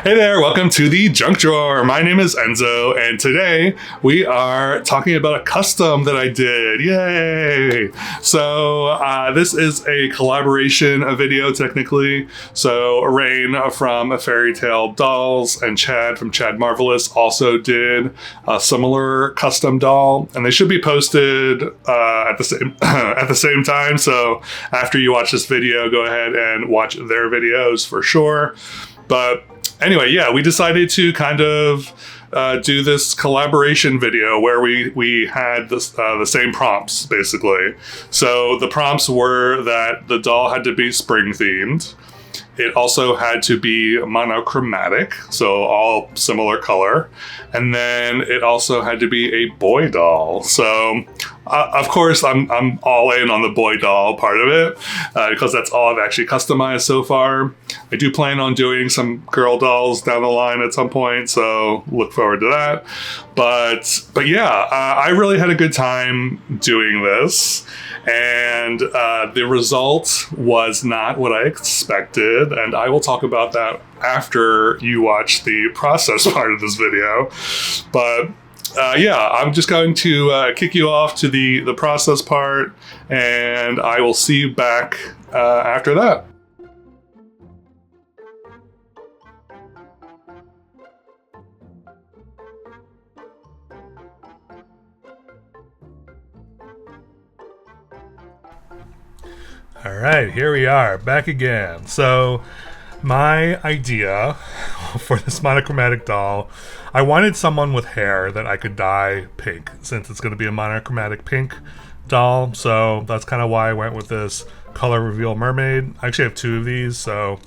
Hey there, welcome to the Junk Drawer. My name is Enzo, and today we are talking about a custom that I did. Yay! So this is a collaboration video, technically. So Rain from Fairy Tale Dolls and Chad from Chad Marvelous also did a similar custom doll, and they should be posted at the same time. So after you watch this video, go ahead and watch their videos for sure. But anyway, yeah, we decided to kind of do this collaboration video where we had the same prompts, basically. So the prompts were that the doll had to be spring themed. It also had to be monochromatic, so all similar color. And then it also had to be a boy doll. So, of course, I'm all in on the boy doll part of it, because that's all I've actually customized so far. I do plan on doing some girl dolls down the line at some point, so look forward to that. But yeah, I really had a good time doing this. And the result was not what I expected, and I will talk about that after you watch the process part of this video. But yeah, I'm just going to kick you off to the process part, and I will see you back after that. All right, here we are, back again. So my idea for this monochromatic doll, I wanted someone with hair that I could dye pink, since it's going to be a monochromatic pink doll. So that's kind of why I went with this color reveal mermaid. I actually have two of these, so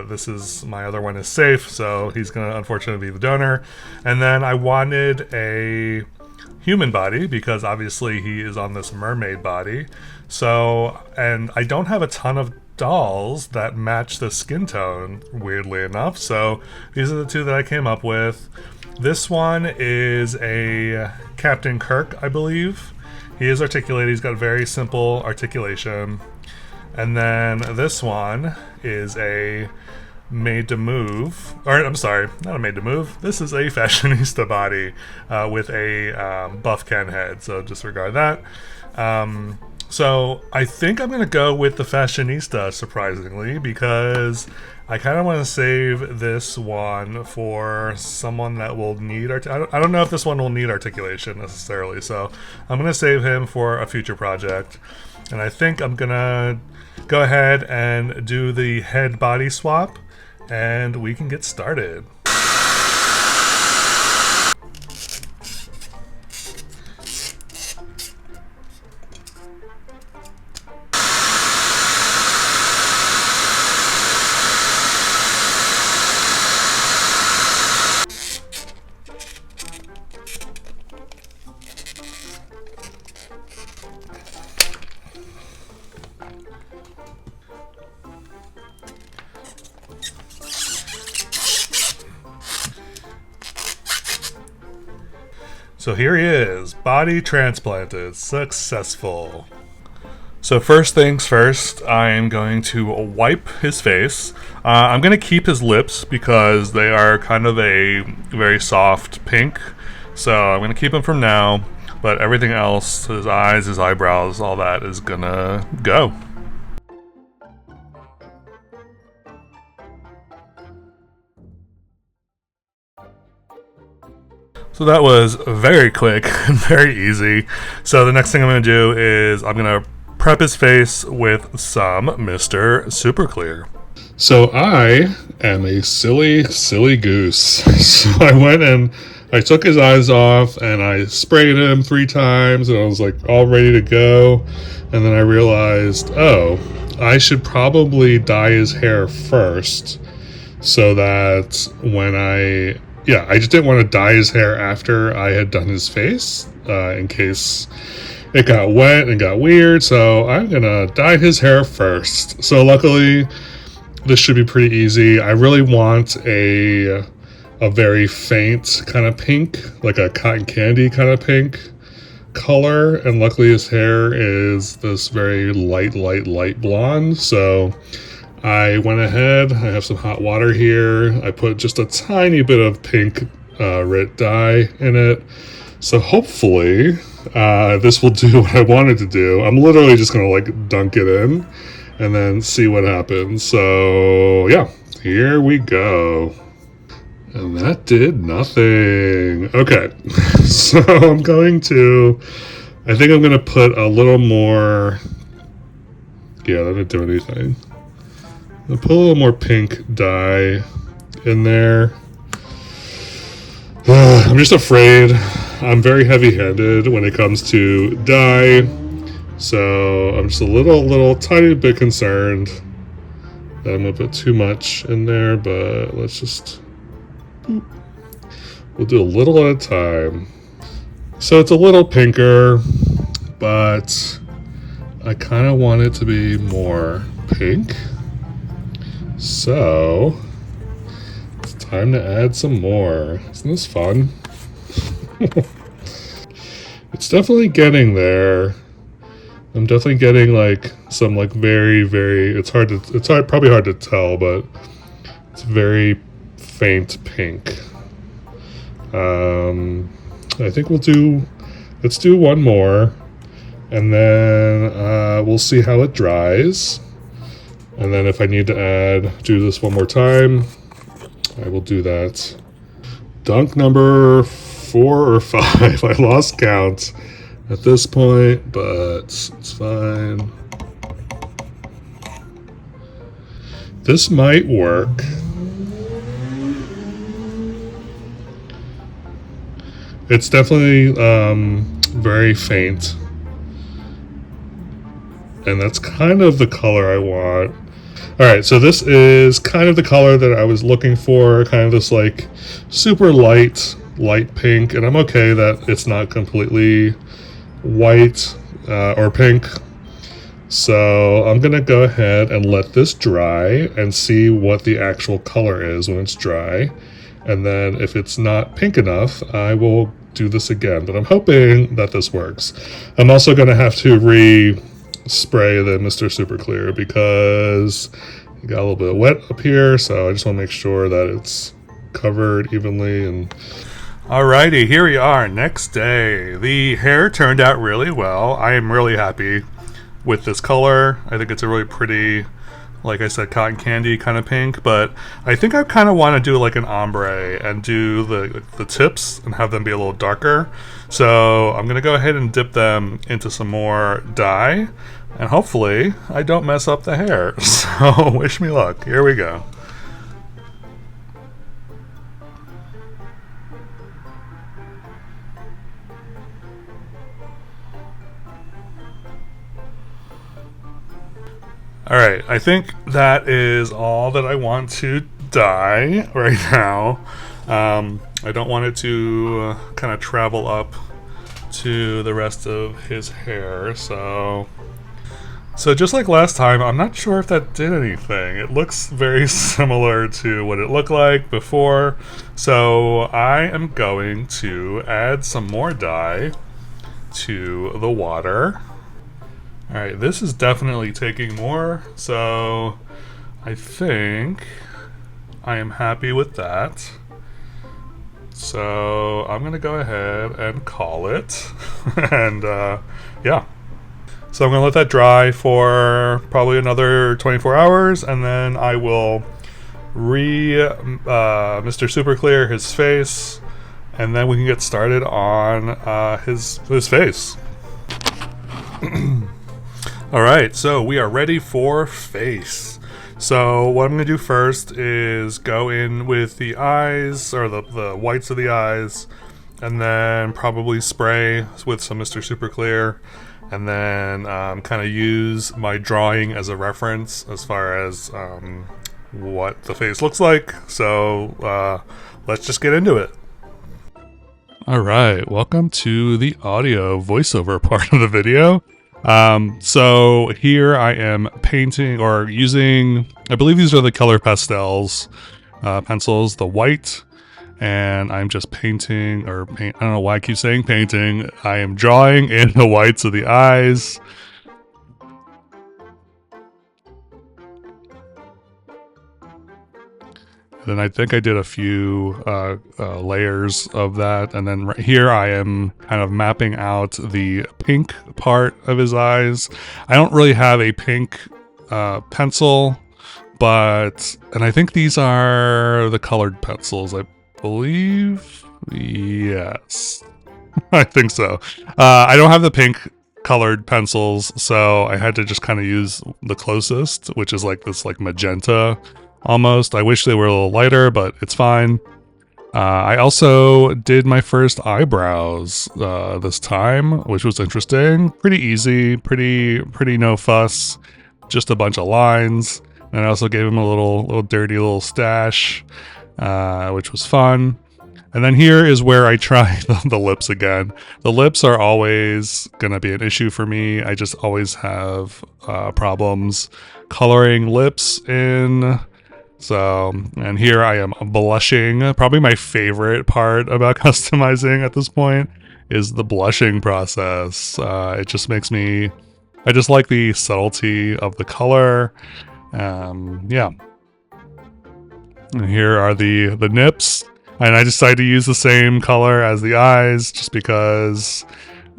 this is, my other one is safe, so he's going to unfortunately be the donor. And then I wanted a human body, because obviously he is on this mermaid body. So, and I don't have a ton of dolls that match the skin tone, weirdly enough. So these are the two that I came up with. This one is a Captain Kirk, I believe. He is articulated. He's got very simple articulation. And then this one is a made to move, or I'm sorry, not a made to move. This is a fashionista body with a buff Ken head, so disregard that. So I think I'm gonna go with the fashionista, surprisingly, because I kind of want to save this one for someone that will need I don't know if this one will need articulation necessarily, so I'm gonna save him for a future project. And I think I'm gonna go ahead and do the head body swap, and we can get started. So here he is, body transplanted, successful. So first things first, I'm going to wipe his face. I'm going to keep his lips because they are kind of a very soft pink. So I'm going to keep them from now, but everything else, his eyes, his eyebrows, all that is going to go. So that was very quick and very easy. So the next thing I'm going to do is I'm going to prep his face with some Mr. Super Clear. So I am a silly goose. So I went and I took his eyes off and I sprayed him 3 times and I was like all ready to go. And then I realized, oh, I should probably dye his hair first so that when I just didn't want to dye his hair after I had done his face, in case it got wet and got weird. So I'm gonna dye his hair first. So luckily, this should be pretty easy. I really want a very faint kind of pink, like a cotton candy kind of pink color. And luckily his hair is this very light blonde. So I went ahead, I have some hot water here. I put just a tiny bit of pink red dye in it. So hopefully this will do what I wanted to do. I'm literally just gonna like dunk it in and then see what happens. So yeah, here we go. And that did nothing. Okay, so I'm going to, I think I'm gonna put a little more, yeah, that didn't do anything. I'll put a little more pink dye in there. I'm just afraid. I'm very heavy-handed when it comes to dye, so I'm just a little tiny bit concerned that I'm gonna put too much in there, but let's just, we'll do a little at a time. So it's a little pinker, but I kind of want it to be more pink. So it's time to add some more. Isn't this fun? It's definitely getting there. I'm definitely getting like some like very, probably hard to tell, but it's very faint pink. I think let's do one more, and then we'll see how it dries. And then if I need to do this one more time, I will do that. Dunk number 4 or 5. I lost count at this point, but it's fine. This might work. It's definitely very faint. And that's kind of the color I want. Alright, so this is kind of the color that I was looking for, kind of this like super light pink, and I'm okay that it's not completely white or pink. So I'm gonna go ahead and let this dry and see what the actual color is when it's dry. And then if it's not pink enough, I will do this again, but I'm hoping that this works. I'm also gonna have to spray the Mr. Super Clear because it got a little bit wet up here, so I just want to make sure that it's covered evenly. And alrighty, here we are, next day. The hair turned out really well. I am really happy with this color. I think it's a really pretty, like I said, cotton candy kind of pink, but I think I kind of want to do like an ombre and do the tips and have them be a little darker. So I'm gonna go ahead and dip them into some more dye, and hopefully I don't mess up the hair. So wish me luck. Here we go. Alright, I think that is all that I want to dye right now. I don't want it to kind of travel up to the rest of his hair, so just like last time, I'm not sure if that did anything. It looks very similar to what it looked like before, so I am going to add some more dye to the water. Alright, this is definitely taking more, so I think I am happy with that. So I'm gonna go ahead and call it. And yeah. So I'm gonna let that dry for probably another 24 hours, and then I will Mr. Super Clear his face, and then we can get started on his face. Alright, so we are ready for face. So what I'm going to do first is go in with the eyes, or the whites of the eyes, and then probably spray with some Mr. Super Clear, and then kind of use my drawing as a reference as far as what the face looks like. So let's just get into it. Alright, welcome to the audio voiceover part of the video. So here I am painting or using, I believe these are the color pastels pencils, the white, and I'm just painting, I don't know why I keep saying painting. I am drawing in the whites of the eyes. Then I think I did a few layers of that. And then right here I am kind of mapping out the pink part of his eyes. I don't really have a pink pencil, and I think these are the colored pencils, I believe. Yes, I think so. I don't have the pink colored pencils, so I had to just kind of use the closest, which is like this like magenta almost. I wish they were a little lighter, but it's fine. I also did my first eyebrows this time, which was interesting. Pretty easy, pretty no fuss, just a bunch of lines. And I also gave him a little dirty little stash, which was fun. And then here is where I try the lips again. The lips are always going to be an issue for me. I just always have problems coloring lips in. So, and here I am blushing. Probably my favorite part about customizing at this point is the blushing process. It just makes me, I just like the subtlety of the color. Yeah. And here are the nips. And I decided to use the same color as the eyes just because,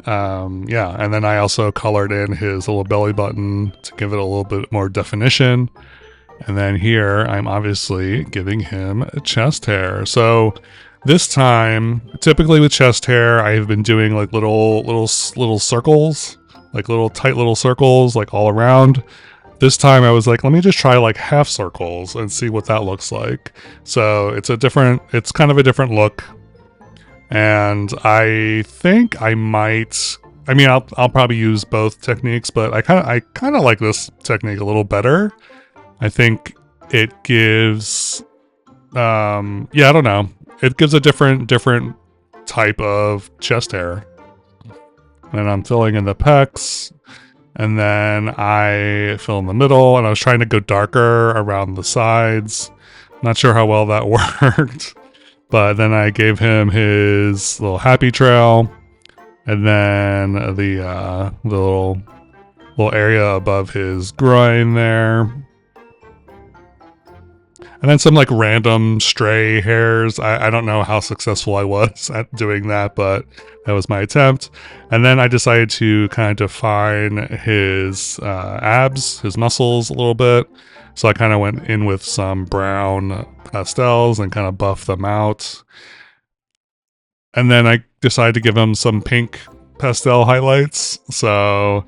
yeah. And then I also colored in his little belly button to give it a little bit more definition. And then here I'm obviously giving him chest hair. So this time, typically with chest hair, I have been doing like little circles, like little tight little circles, like all around. This time I was like, let me just try like half circles and see what that looks like. So it's kind of a different look. And I think I might, I mean, I'll probably use both techniques, but I kind of like this technique a little better. I think it gives, yeah, I don't know. It gives a different type of chest hair. And I'm filling in the pecs. And then I fill in the middle, and I was trying to go darker around the sides. Not sure how well that worked. But then I gave him his little happy trail. And then the little area above his groin there. And then some like random stray hairs. I don't know how successful I was at doing that, but that was my attempt. And then I decided to kind of define his abs, his muscles a little bit. So I kind of went in with some brown pastels and kind of buffed them out. And then I decided to give him some pink pastel highlights. So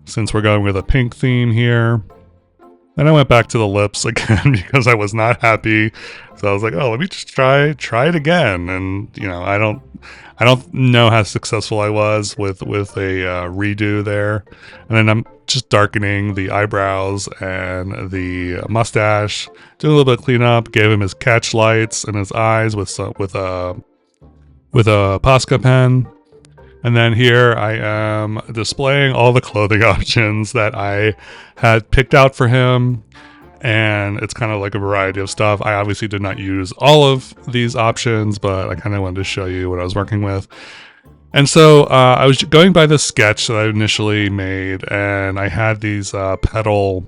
since we're going with a pink theme here. Then I went back to the lips again because I was not happy. So I was like, oh, let me just try it again. And, you know, I don't know how successful I was with a redo there. And then I'm just darkening the eyebrows and the mustache, doing a little bit of cleanup, gave him his catch lights and his eyes with a Posca pen. And then here I am displaying all the clothing options that I had picked out for him. And it's kind of like a variety of stuff. I obviously did not use all of these options, but I kind of wanted to show you what I was working with. And so I was going by the sketch that I initially made, and I had these petal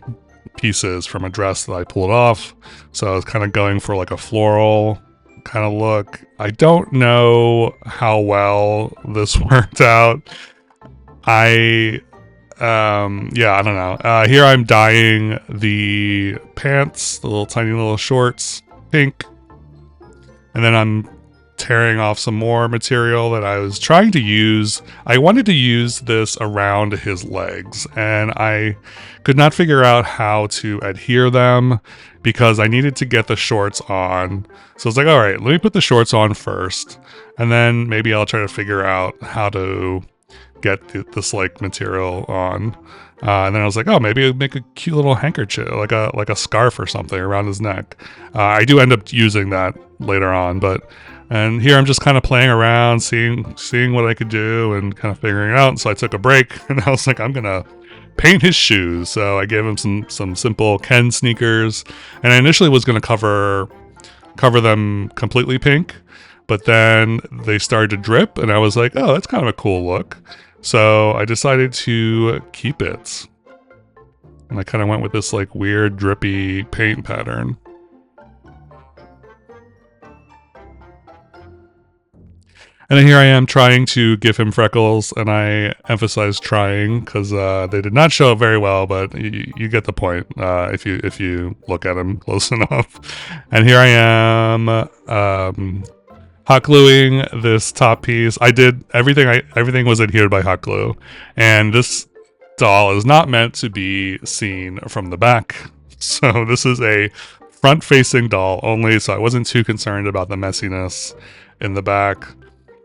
pieces from a dress that I pulled off. So I was kind of going for like a floral kind of look. I don't know how well this worked out. I don't know. Here I'm dyeing the pants, the little tiny little shorts, pink. And then I'm tearing off some more material that I was trying to use. I wanted to use this around his legs, and I could not figure out how to adhere them because I needed to get the shorts on. So I was like, all right, let me put the shorts on first, and then maybe I'll try to figure out how to get this like material on. And then I was like, oh, maybe I'd make a cute little handkerchief, like a scarf or something around his neck. I do end up using that later on, and here I'm just kind of playing around, seeing what I could do and kind of figuring it out. And so I took a break, and I was like, I'm gonna paint his shoes. So I gave him some simple Ken sneakers, and I initially was gonna cover them completely pink, but then they started to drip, and I was like, oh, that's kind of a cool look. So I decided to keep it. And I kind of went with this like weird drippy paint pattern. And then here I am trying to give him freckles, and I emphasize trying because they did not show up very well, but you get the point if you look at him close enough. And here I am hot gluing this top piece. I did everything. Everything was adhered by hot glue, and this doll is not meant to be seen from the back. So this is a front-facing doll only. So I wasn't too concerned about the messiness in the back.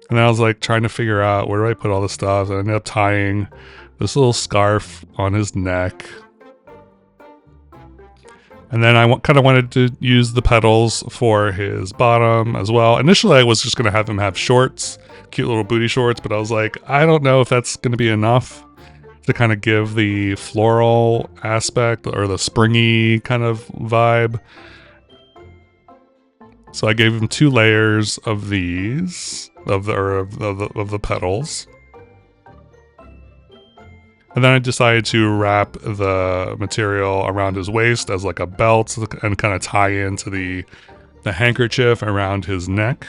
And then I was like trying to figure out where do I put all this stuff. And I ended up tying this little scarf on his neck. And then I kind of wanted to use the petals for his bottom as well. Initially, I was just going to have him have shorts, cute little booty shorts. But I was like, I don't know if that's going to be enough to kind of give the floral aspect or the springy kind of vibe. So I gave him 2 layers of these. Of the petals, and then I decided to wrap the material around his waist as like a belt and kind of tie into the handkerchief around his neck.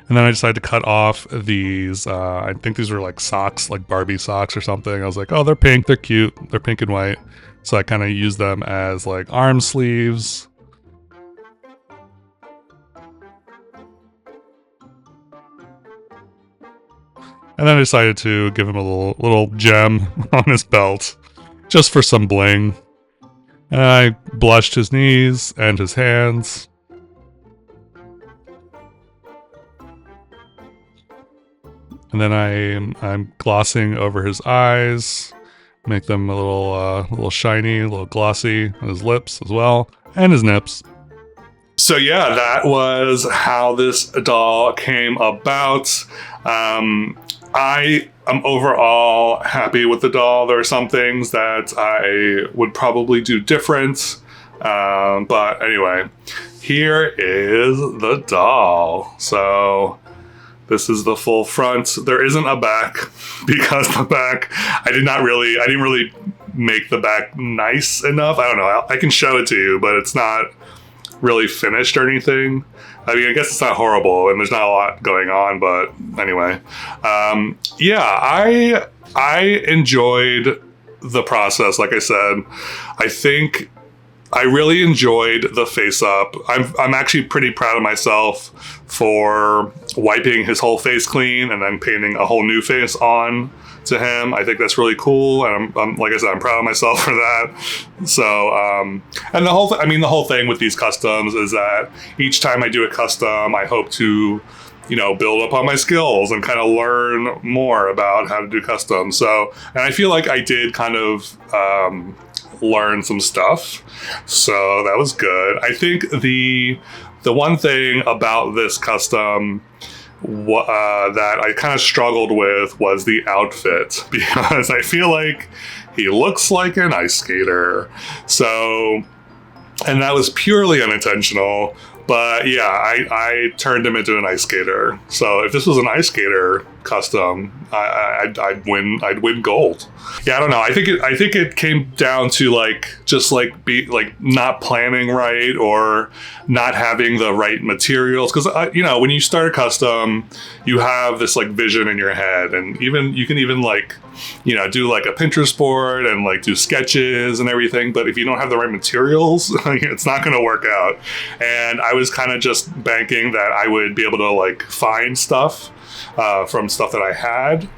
And then I decided to cut off these. I think these were like socks, like Barbie socks or something. I was like, oh, they're pink, they're cute, they're pink and white. So I kind of used them as like arm sleeves. And then I decided to give him a little gem on his belt, just for some bling. And I blushed his knees and his hands. And then I'm glossing over his eyes, make them a little shiny, a little glossy, on his lips as well, and his nips. So yeah, that was how this doll came about. I am overall happy with the doll. There are some things that I would probably do different. But anyway, here is the doll. So this is the full front. There isn't a back because the back, I didn't really make the back nice enough. I don't know. I can show it to you, but it's not really finished or anything. I mean, I guess it's not horrible and there's not a lot going on, but anyway. Yeah, I enjoyed the process. Like I said, I think I really enjoyed the face up. I'm actually pretty proud of myself for wiping his whole face clean and then painting a whole new face on to him. I think that's really cool, and I'm like I said, I'm proud of myself for that. So, and the whole thing with these customs is that each time I do a custom, I hope to, build upon my skills and kind of learn more about how to do customs. So, and I feel like I did kind of learn some stuff, so that was good. I think the one thing about this custom that I kind of struggled with was the outfit, because I feel like he looks like an ice skater. So, and that was purely unintentional, but yeah, I turned him into an ice skater. So if this was an ice skater custom, I'd win gold. Yeah, I don't know. I think it came down to just not planning right or not having the right materials. Because when you start a custom, you have this vision in your head, and you can even do a Pinterest board and do sketches and everything. But if you don't have the right materials, it's not going to work out. And I was kind of just banking that I would be able to find stuff from stuff that I had.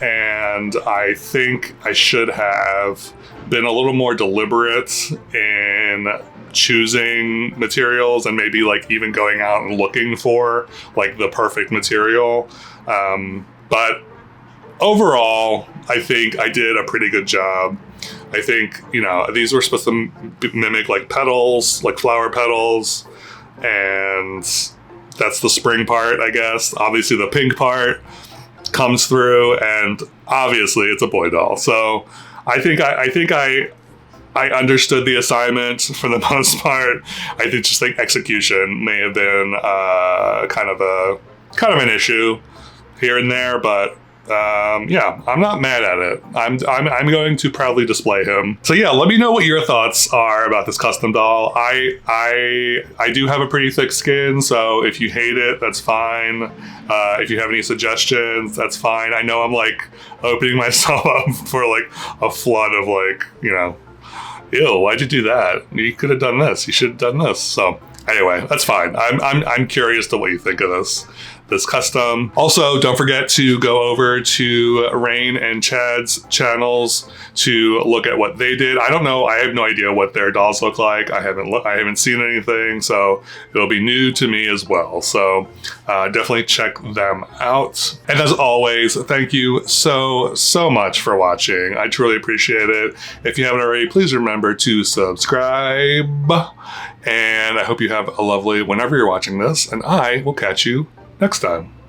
And I think I should have been a little more deliberate in choosing materials and maybe even going out and looking for the perfect material. But overall, I think I did a pretty good job. I think, these were supposed to mimic petals, flower petals, and that's the spring part, I guess. Obviously the pink part comes through, and obviously it's a boy doll. So I think I understood the assignment for the most part. I think just execution may have been kind of an issue here and there, but yeah, I'm not mad at it. I'm going to proudly display him. So yeah, let me know what your thoughts are about this custom doll. I do have a pretty thick skin, so if you hate it, that's fine. If you have any suggestions, that's fine. I know I'm like opening myself up for like a flood of like, you know, ew, why'd you do that? You could have done this. You should have done this. So anyway, that's fine. I'm curious to what you think of this custom. Also, don't forget to go over to Rain and Chad's channels to look at what they did. I don't know. I have no idea what their dolls look like. I haven't seen anything, so it'll be new to me as well. So definitely check them out. And as always, thank you so much for watching. I truly appreciate it. If you haven't already, please remember to subscribe. And I hope you have a lovely whenever you're watching this, and I will catch you next time.